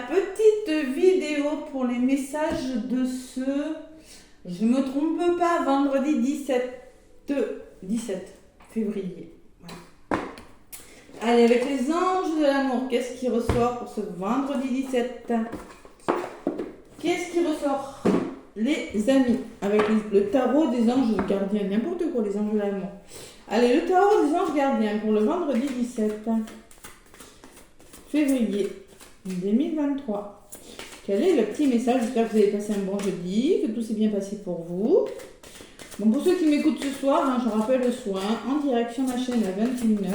petite vidéo pour les messages de ce, je me trompe pas, vendredi 17 février. Voilà. Allez, avec les anges de l'amour, qu'est-ce qui ressort pour ce vendredi 17? Qu'est-ce qui ressort? Les amis, avec le tarot des anges gardiens, n'importe quoi, les anges de l'amour. Allez, le tarot des anges gardiens pour le vendredi 17 février 2023. Quel est le petit message? J'espère que vous avez passé un bon jeudi, que tout s'est bien passé pour vous. Bon, pour ceux qui m'écoutent ce soir, je rappelle le soin en direct sur ma chaîne à 21h.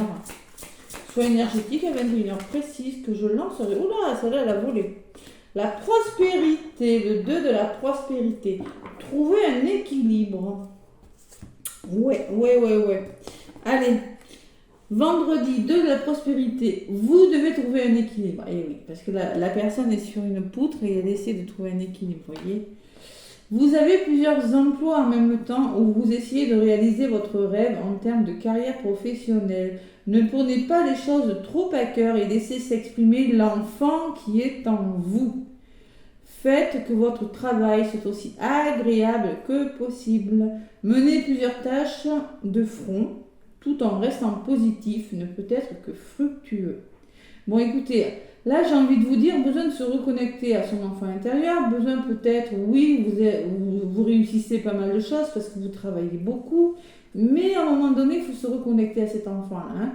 Soin énergétique à 21h précise que je lancerai. Oula, celle-là, elle a volé. La prospérité, le 2 de la prospérité. Trouver un équilibre. Ouais. Allez, vendredi 2 de la prospérité. Vous devez trouver un équilibre. Et oui, parce que la personne est sur une poutre et elle essaie de trouver un équilibre, voyez. Vous avez plusieurs emplois en même temps où vous essayez de réaliser votre rêve en termes de carrière professionnelle. Ne prenez pas les choses trop à cœur et laissez s'exprimer l'enfant qui est en vous. Faites que votre travail soit aussi agréable que possible. Menez plusieurs tâches de front, tout en restant positif, ne peut être que fructueux. Bon, écoutez, là j'ai envie de vous dire, besoin de se reconnecter à son enfant intérieur, besoin peut-être, oui, vous réussissez pas mal de choses parce que vous travaillez beaucoup, mais à un moment donné, il faut se reconnecter à cet enfant-là.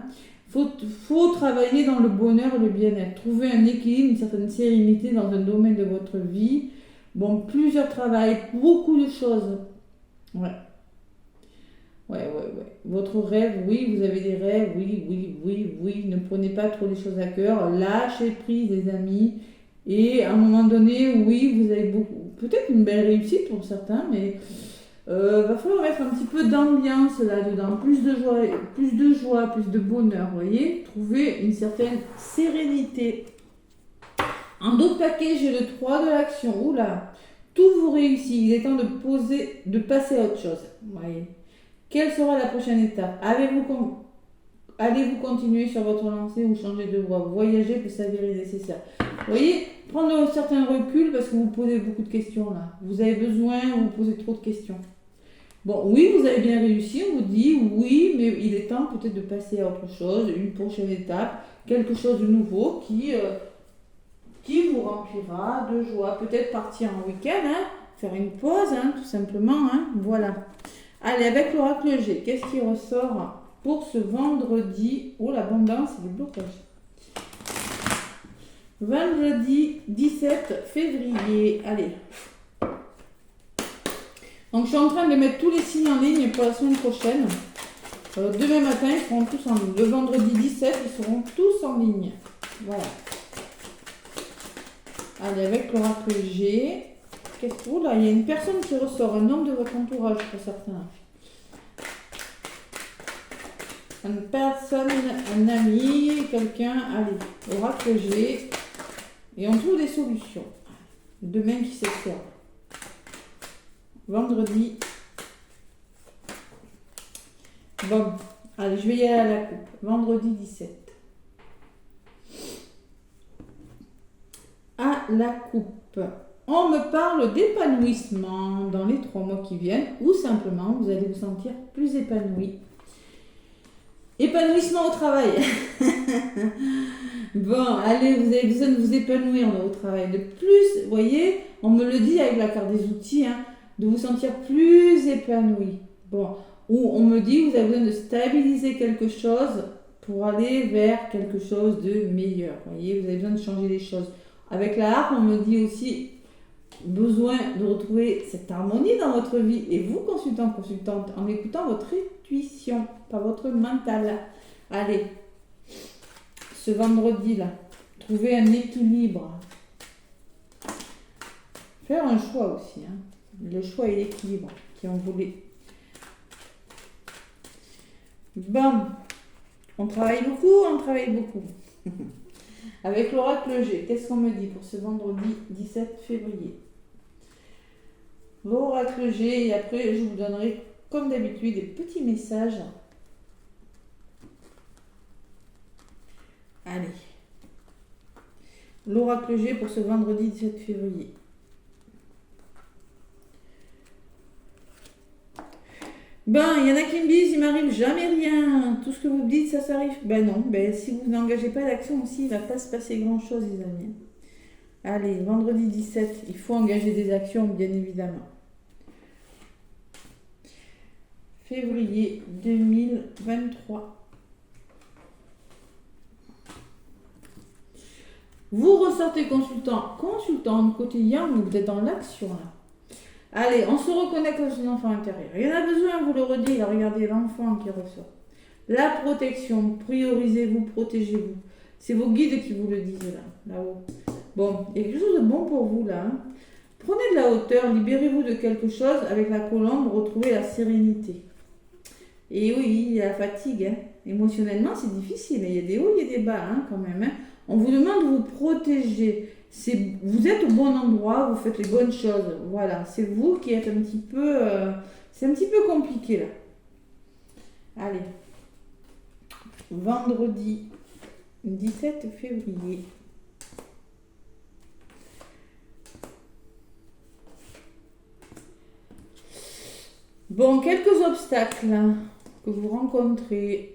Faut travailler dans le bonheur et le bien-être, trouver un équilibre, une certaine sérénité dans un domaine de votre vie. Bon, plusieurs travails, beaucoup de choses. Ouais. Votre rêve, oui, vous avez des rêves, oui. Ne prenez pas trop les choses à cœur. Lâchez prise, les amis. Et à un moment donné, oui, vous avez peut-être une belle réussite pour certains, mais va falloir mettre un petit peu d'ambiance là-dedans. Plus de joie, plus de bonheur, vous voyez. Trouver une certaine sérénité. En d'autres paquets, j'ai le 3 de l'action. Oula, tout vous réussit. Il est temps de passer à autre chose. Vous voyez. Quelle sera la prochaine étape? Allez-vous continuer sur votre lancée ou changer de voie? Voyager peut s'avérer nécessaire. Vous voyez, prendre un certain recul parce que vous posez beaucoup de questions là. Vous avez besoin, vous posez trop de questions. Bon, oui, vous avez bien réussi, on vous dit oui, mais il est temps peut-être de passer à autre chose, une prochaine étape, quelque chose de nouveau qui vous remplira de joie. Peut-être partir en week-end, faire une pause, tout simplement, voilà. Allez, avec l'oracle G, qu'est-ce qui ressort pour ce vendredi? Oh, l'abondance et le blocage. Vendredi 17 février. Allez. Donc, je suis en train de mettre tous les signes en ligne pour la semaine prochaine. Demain matin, ils seront tous en ligne. Le vendredi 17, ils seront tous en ligne. Voilà. Allez, avec l'oracle G. Oh là, il y a une personne qui ressort, un homme de votre entourage pour certains. Une personne, un ami, quelqu'un, allez, oracle G. Et on trouve des solutions. Demain qui s'exerce. Vendredi. Bon, allez, je vais y aller à la coupe. Vendredi 17. À la coupe. On me parle d'épanouissement dans les 3 mois qui viennent ou simplement vous allez vous sentir plus épanoui. Épanouissement au travail. Bon, allez, vous avez besoin de vous épanouir au travail. De plus, vous voyez, on me le dit avec la carte des outils, de vous sentir plus épanoui. Bon, ou on me dit vous avez besoin de stabiliser quelque chose pour aller vers quelque chose de meilleur. Vous voyez, vous avez besoin de changer les choses. Avec la harpe, on me dit aussi besoin de retrouver cette harmonie dans votre vie. Et vous, consultante, en écoutant votre intuition, pas votre mental. Allez, ce vendredi-là, trouver un équilibre. Faire un choix aussi. Le choix et l'équilibre qui ont volé. Bon, on travaille beaucoup. Avec l'oracle G, qu'est-ce qu'on me dit pour ce vendredi 17 février? L'oracle G, et après je vous donnerai comme d'habitude des petits messages. Allez. l'oracle G pour ce vendredi 17 février. Ben, il y en a qui me disent, il m'arrive jamais rien. Tout ce que vous me dites, ça s'arrive. Ben non, ben si vous n'engagez pas d'action aussi, il ne va pas se passer grand-chose, les amis. Allez, vendredi 17, il faut engager des actions, bien évidemment. Février 2023. Vous ressortez consultante côté yang, vous êtes dans l'action là. Allez, on se reconnecte à son enfant intérieur. Il y en a besoin, vous le redire, regardez l'enfant qui ressort. La protection, priorisez-vous, protégez-vous. C'est vos guides qui vous le disent là-haut. Bon, il y a quelque chose de bon pour vous là. Hein. Prenez de la hauteur, libérez-vous de quelque chose. Avec la colombe, retrouvez la sérénité. Et oui, il y a la fatigue. Hein. Émotionnellement, c'est difficile. Il y a des hauts, il y a des bas hein, quand même. Hein. On vous demande de vous protéger. Vous êtes au bon endroit, vous faites les bonnes choses. Voilà, c'est vous qui êtes un petit peu... c'est un petit peu compliqué là. Allez. Vendredi 17 février. Bon, quelques obstacles hein, que vous rencontrez.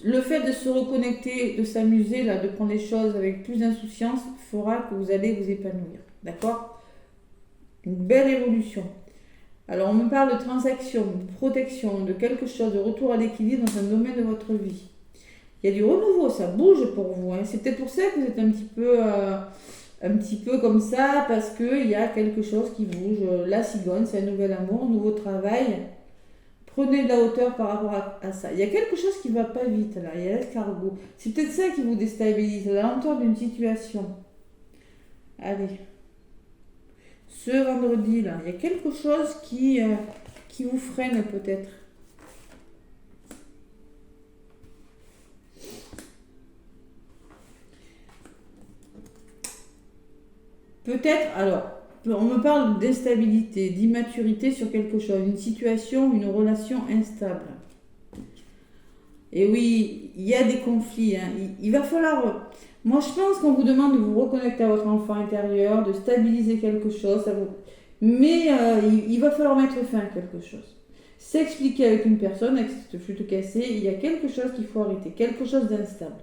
Le fait de se reconnecter, de s'amuser, là, de prendre les choses avec plus d'insouciance, fera que vous allez vous épanouir. D'accord? Une belle évolution. Alors, on me parle de transaction, de protection, de quelque chose, de retour à l'équilibre dans un domaine de votre vie. Il y a du renouveau, ça bouge pour vous. Hein. C'est peut-être pour ça que vous êtes un petit peu comme ça, parce qu'il y a quelque chose qui bouge. La cigogne, c'est un nouvel amour, un nouveau travail. Prenez de la hauteur par rapport à ça. Il y a quelque chose qui ne va pas vite là, il y a l'escargot. C'est peut-être ça qui vous déstabilise, la lenteur d'une situation. Allez. Ce vendredi là, il y a quelque chose qui vous freine peut-être. Peut-être, alors, on me parle d'instabilité, d'immaturité sur quelque chose, une situation, une relation instable. Et oui, il y a des conflits. Hein. Il va falloir... Moi, je pense qu'on vous demande de vous reconnecter à votre enfant intérieur, de stabiliser quelque chose. Mais il va falloir mettre fin à quelque chose. S'expliquer avec une personne, avec cette flûte cassée, il y a quelque chose qu'il faut arrêter, quelque chose d'instable.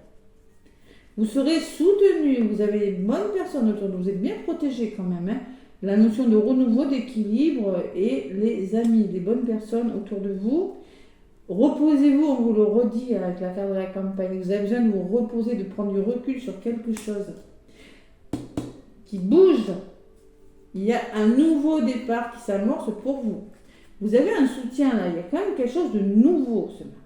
Vous serez soutenu, vous avez une bonne personne autour de vous, vous êtes bien protégé quand même. Hein. La notion de renouveau, d'équilibre et les amis, les bonnes personnes autour de vous. Reposez-vous, on vous le redit avec la carte de la campagne. Vous avez besoin de vous reposer, de prendre du recul sur quelque chose qui bouge. Il y a un nouveau départ qui s'amorce pour vous. Vous avez un soutien là, il y a quand même quelque chose de nouveau ce matin.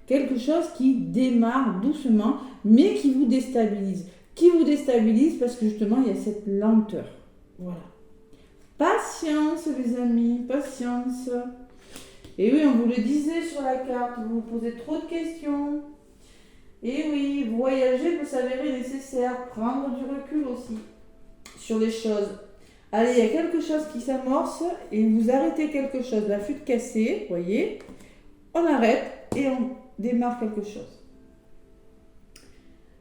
Quelque chose qui démarre doucement, mais qui vous déstabilise. Qui vous déstabilise parce que justement, il y a cette lenteur. Voilà. Patience, les amis, patience. Et oui, on vous le disait sur la carte, vous vous posez trop de questions. Et oui, voyager peut s'avérer nécessaire, prendre du recul aussi sur les choses. Allez, il y a quelque chose qui s'amorce et vous arrêtez quelque chose. La flûte cassée, vous voyez, on arrête et on démarre quelque chose.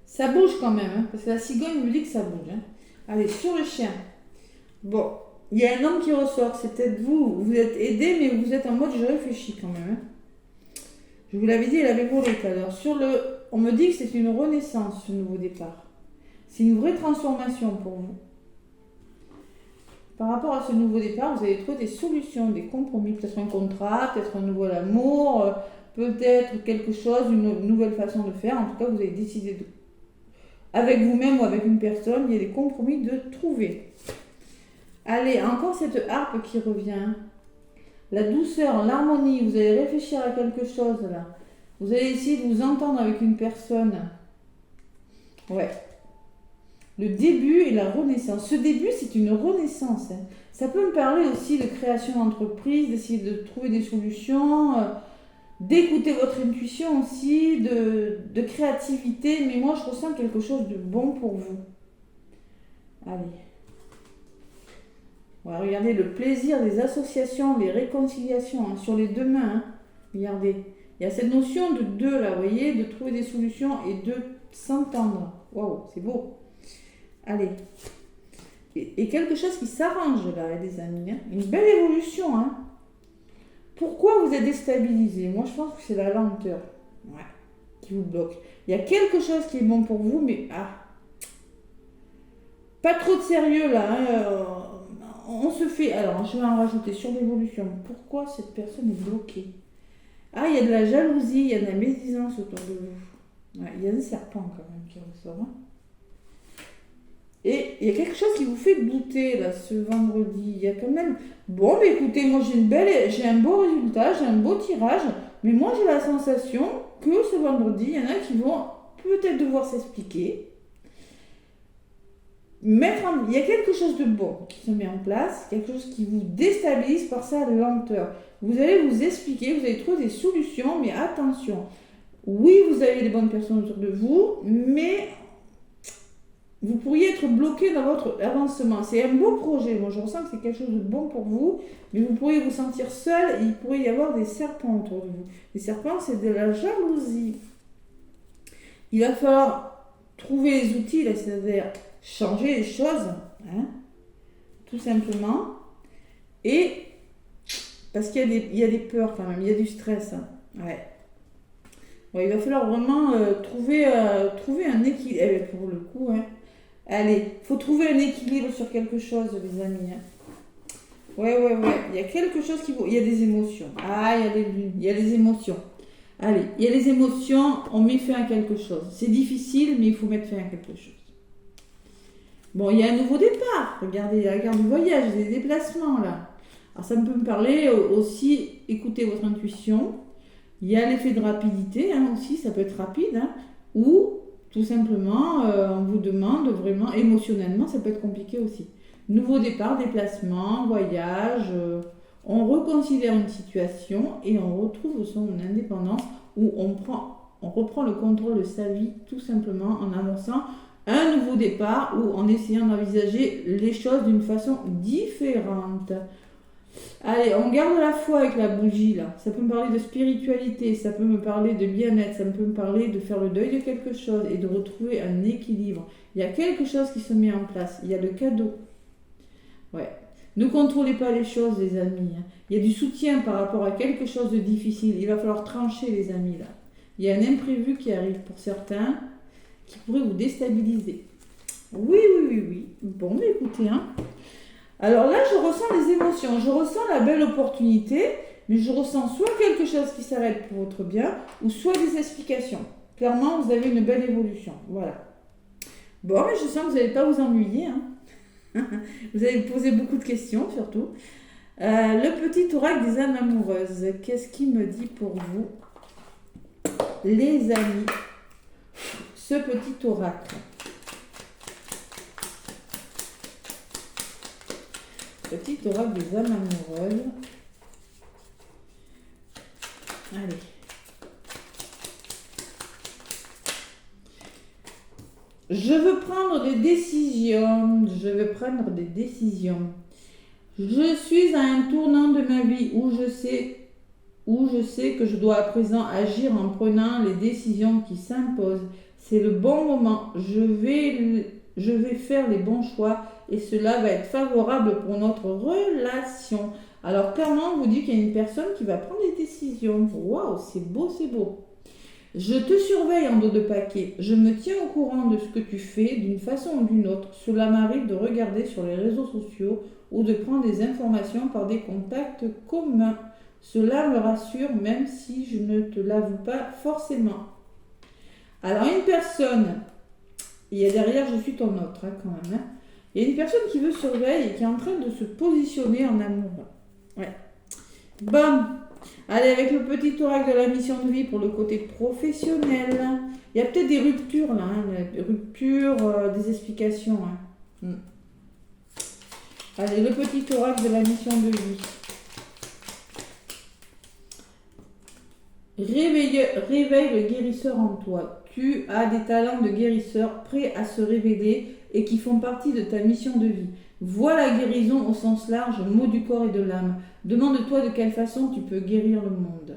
Ça bouge quand même, hein, parce que la cigogne me dit que ça bouge. Hein. Allez, sur le chien. Bon, il y a un homme qui ressort, c'est peut-être vous. Vous êtes aidé, mais vous êtes en mode je réfléchis quand même. Hein. Je vous l'avais dit, il avait volé tout à l'heure. On me dit que c'est une renaissance, ce nouveau départ. C'est une vraie transformation pour vous. Par rapport à ce nouveau départ, vous allez trouver des solutions, des compromis, peut-être un contrat, peut-être un nouvel amour, peut-être quelque chose, une nouvelle façon de faire. En tout cas, vous avez décidé de... Avec vous-même ou avec une personne, il y a des compromis de trouver. Allez, encore cette harpe qui revient. La douceur, l'harmonie, vous allez réfléchir à quelque chose là. Vous allez essayer de vous entendre avec une personne. Ouais. Le début et la renaissance. Ce début, c'est une renaissance. Hein. Ça peut me parler aussi de création d'entreprise, d'essayer de trouver des solutions, d'écouter votre intuition aussi, de créativité. Mais moi, je ressens quelque chose de bon pour vous. Allez. Voilà, regardez le plaisir des associations, les réconciliations hein, sur les deux mains. Hein. Regardez. Il y a cette notion de deux là, vous voyez, de trouver des solutions et de s'entendre. Waouh, c'est beau. Allez. Et quelque chose qui s'arrange là, les amis. Hein. Une belle évolution. Hein. Pourquoi vous êtes déstabilisé? Moi, je pense que c'est la lenteur qui vous bloque. Il y a quelque chose qui est bon pour vous, mais pas trop de sérieux là. Hein. On se fait... Alors, je vais en rajouter sur l'évolution. Pourquoi cette personne est bloquée? Ah, il y a de la jalousie, il y a de la médisance autour de vous. Ouais, il y a un serpent quand même qui ressort. Hein. Et il y a quelque chose qui vous fait douter là ce vendredi. Il y a quand même. Bon, mais écoutez, moi j'ai un beau résultat, j'ai un beau tirage, mais moi j'ai la sensation que ce vendredi, il y en a qui vont peut-être devoir s'expliquer. Il y a quelque chose de bon qui se met en place, quelque chose qui vous déstabilise par sa lenteur. Vous allez vous expliquer, vous allez trouver des solutions, mais attention. Oui, vous avez les bonnes personnes autour de vous, mais vous pourriez être bloqué dans votre avancement. C'est un beau projet. Moi, je ressens que c'est quelque chose de bon pour vous, mais vous pourriez vous sentir seul et il pourrait y avoir des serpents autour de vous. Les serpents, c'est de la jalousie. Il va falloir trouver les outils, là, c'est-à-dire changer les choses, hein, tout simplement. Et parce qu'il y a des peurs quand même, il y a du stress. Hein. Ouais, il va falloir vraiment trouver un équilibre. Pour le coup, hein. Allez, il faut trouver un équilibre sur quelque chose, les amis. Hein. Ouais. Il y a quelque chose qui... Il y a des émotions. Ah, il y a les émotions. Allez, il y a les émotions, on met fin à quelque chose. C'est difficile, mais il faut mettre fin à quelque chose. Bon, il y a un nouveau départ. Regardez, il y a la carte du voyage, des déplacements, là. Alors, ça peut me parler aussi, écoutez votre intuition. Il y a l'effet de rapidité, hein, aussi, ça peut être rapide. Hein, ou, tout simplement, on vous demande vraiment, émotionnellement, ça peut être compliqué aussi. Nouveau départ, déplacement, voyage... on reconsidère une situation et on retrouve son indépendance où on reprend le contrôle de sa vie tout simplement en amorçant un nouveau départ ou en essayant d'envisager les choses d'une façon différente. Allez, on garde la foi avec la bougie là. Ça peut me parler de spiritualité, ça peut me parler de bien-être, ça peut me parler de faire le deuil de quelque chose et de retrouver un équilibre. Il y a quelque chose qui se met en place. Il y a le cadeau. Ouais. Ne contrôlez pas les choses, les amis. Il y a du soutien par rapport à quelque chose de difficile. Il va falloir trancher, les amis, là. Il y a un imprévu qui arrive pour certains qui pourrait vous déstabiliser. Oui. Bon, mais écoutez, hein. Alors là, je ressens les émotions. Je ressens la belle opportunité, mais je ressens soit quelque chose qui s'arrête pour votre bien, ou soit des explications. Clairement, vous avez une belle évolution. Voilà. Bon, mais je sens que vous n'allez pas vous ennuyer, hein. Vous allez me poser beaucoup de questions, surtout. Le petit oracle des âmes amoureuses. Qu'est-ce qu'il me dit pour vous, les amis? Ce petit oracle. Petit oracle des âmes amoureuses. Allez. Je veux prendre des décisions. Je suis à un tournant de ma vie où je sais que je dois à présent agir en prenant les décisions qui s'imposent. C'est le bon moment. Je vais faire les bons choix et cela va être favorable pour notre relation. Alors clairement, on vous dit qu'il y a une personne qui va prendre des décisions. Waouh, c'est beau. Je te surveille en dos de paquet. Je me tiens au courant de ce que tu fais d'une façon ou d'une autre. Cela m'arrive de regarder sur les réseaux sociaux ou de prendre des informations par des contacts communs. Cela me rassure même si je ne te l'avoue pas forcément. Alors une personne, il y a derrière je suis ton autre hein, quand même. Hein. Il y a une personne qui veut surveiller et qui est en train de se positionner en amour. Ouais. Bon. Allez, avec le petit oracle de la mission de vie pour le côté professionnel. Il y a peut-être des ruptures là, hein, des ruptures, des explications. Hein. Allez, le petit oracle de la mission de vie. Réveille le guérisseur en toi. Tu as des talents de guérisseur prêts à se révéler et qui font partie de ta mission de vie. Vois la guérison au sens large, mot du corps et de l'âme. Demande-toi de quelle façon tu peux guérir le monde.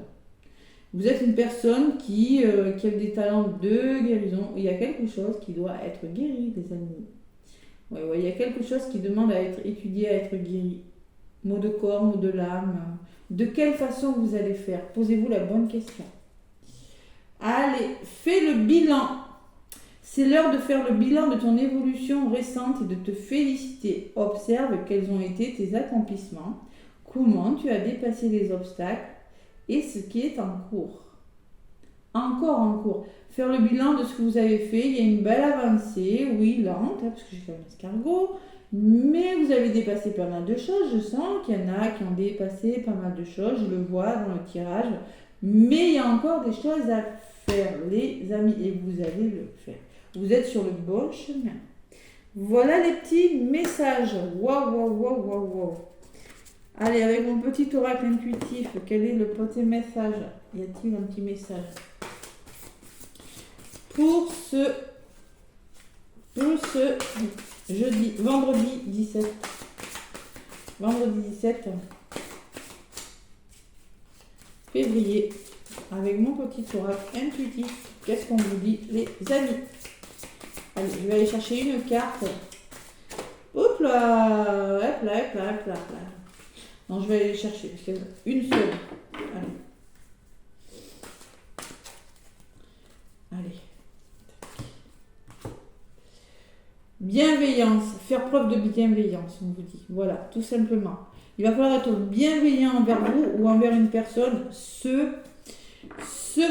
Vous êtes une personne qui a des talents de guérison. Il y a quelque chose qui doit être guéri, les amis. Ouais, ouais, il y a quelque chose qui demande à être étudié, à être guéri. Mot de corps, mot de l'âme. De quelle façon vous allez faire? Posez-vous la bonne question. Allez, fais le bilan. C'est l'heure de faire le bilan de ton évolution récente et de te féliciter. Observe quels ont été tes accomplissements, comment tu as dépassé les obstacles et ce qui est en cours. Encore en cours. Faire le bilan de ce que vous avez fait. Il y a une belle avancée, oui, lente, parce que j'ai fait un escargot. Mais vous avez dépassé pas mal de choses. Je sens qu'il y en a qui ont dépassé pas mal de choses. Je le vois dans le tirage. Mais il y a encore des choses à faire, les amis. Et vous allez le faire. Vous êtes sur le bon chemin. Voilà les petits messages. Waouh, waouh, waouh, waouh, waouh. Allez, avec mon petit oracle intuitif, quel est le petit message? Y a-t-il un petit message pour ce vendredi 17 février, avec mon petit oracle intuitif, qu'est-ce qu'on vous dit les amis? Allez, je vais aller chercher une carte. Hop là, hop là, hop là, hop là, hop là. Non, je vais aller chercher, parce qu'il y en a une seule. Allez. Allez. Bienveillance, faire preuve de bienveillance, on vous dit. Voilà, tout simplement. Il va falloir être bienveillant envers vous ou envers une personne ce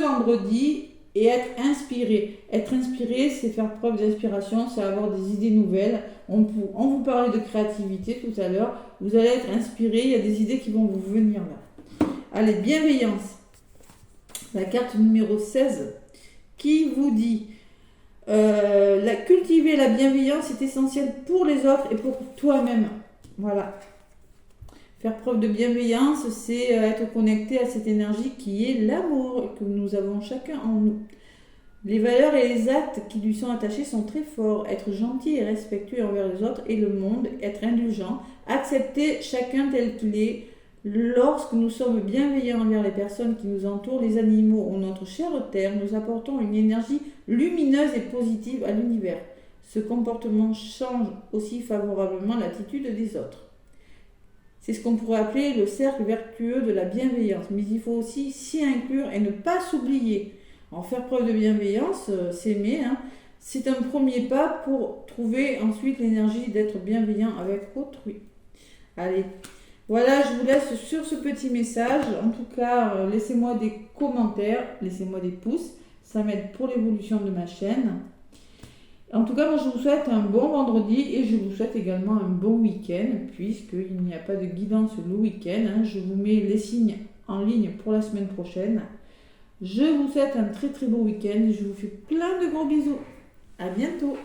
vendredi et être inspiré. Être inspiré, c'est faire preuve d'inspiration, c'est avoir des idées nouvelles. On vous parlait de créativité tout à l'heure. Vous allez être inspiré, il y a des idées qui vont vous venir là. Allez, bienveillance. La carte numéro 16 qui vous dit cultiver la bienveillance est essentiel pour les autres et pour toi-même. Voilà. Faire preuve de bienveillance, c'est être connecté à cette énergie qui est l'amour que nous avons chacun en nous. Les valeurs et les actes qui lui sont attachés sont très forts. Être gentil et respectueux envers les autres et le monde, être indulgent, accepter chacun tel qu'il est. Lorsque nous sommes bienveillants envers les personnes qui nous entourent, les animaux ou notre chère terre, nous apportons une énergie lumineuse et positive à l'univers. Ce comportement change aussi favorablement l'attitude des autres. C'est ce qu'on pourrait appeler le cercle vertueux de la bienveillance. Mais il faut aussi s'y inclure et ne pas s'oublier. En faire preuve de bienveillance, s'aimer, c'est un premier pas pour trouver ensuite l'énergie d'être bienveillant avec autrui. Allez, voilà, je vous laisse sur ce petit message. En tout cas, laissez-moi des commentaires, laissez-moi des pouces. Ça m'aide pour l'évolution de ma chaîne. En tout cas, moi, je vous souhaite un bon vendredi et je vous souhaite également un bon week-end puisqu'il n'y a pas de guidance le week-end. Je vous mets les signes en ligne pour la semaine prochaine. Je vous souhaite un très très beau week-end. Je vous fais plein de gros bisous. À bientôt.